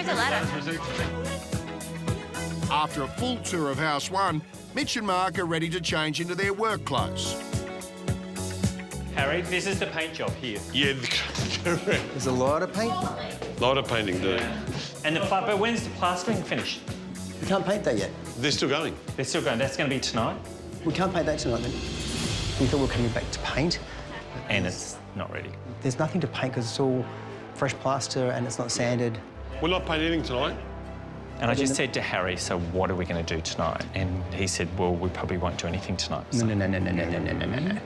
a ladder. After a full tour of House 1, Mitch and Mark are ready to change into their work clothes. Harry, this is the paint job here. Yeah, There's a lot of paint. lot of painting to do. And but when's the plastering finished? We can't paint that yet. They're still going. They're still going. That's going to be tonight? We can't paint that tonight, then. We thought we were coming back to paint. And it's not ready. There's nothing to paint because it's all fresh plaster and it's not sanded. We're not painting anything tonight. And I just said to Harry, so what are we going to do tonight? And he said, well, we probably won't do anything tonight. So No.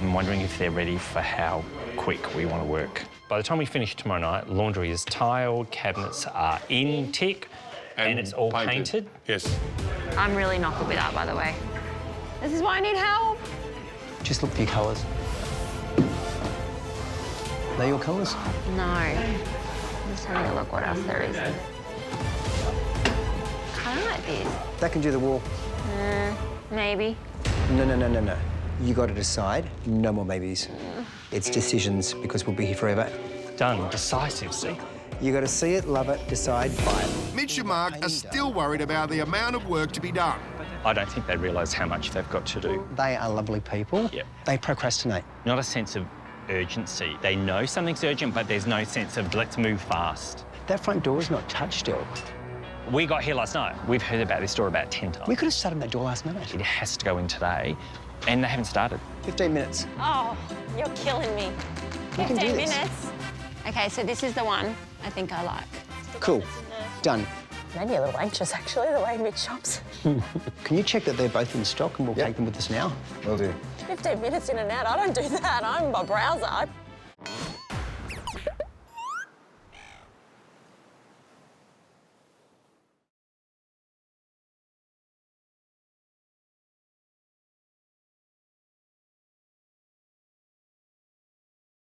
I'm wondering if they're ready for how quick we want to work. By the time we finish tomorrow night, laundry is tiled, cabinets are in tick, and it's all painted. Yes. I'm really not good with that, by the way. This is why I need help. Just look for your colours. They're your colours? No. I'm just having a look what else there is. Kind of like this. That can do the wall. Maybe. No. You got to decide. No more babies. It's decisions because we'll be here forever. Done. Decisive, see? You got to see it, love it, decide, buy it. Mitch and Mark are still worried about the amount of work to be done. I don't think they realise how much they've got to do. They are lovely people. Yep. They procrastinate. Not a sense of urgency. They know something's urgent, but there's no sense of let's move fast. That front door is not touched still. We got here last night. We've heard about this door about 10 times. We could have started that door last night. It has to go in today, and they haven't started. 15 minutes. Oh, you're killing me. We can do 15 this. minutes. OK, so this is the one I think I like. Cool. Done. Maybe a little anxious, actually, the way Mitch shops. Can you check that they're both in stock and we'll take them with us now? Will do. 15 minutes in and out, I don't do that. I'm a browser.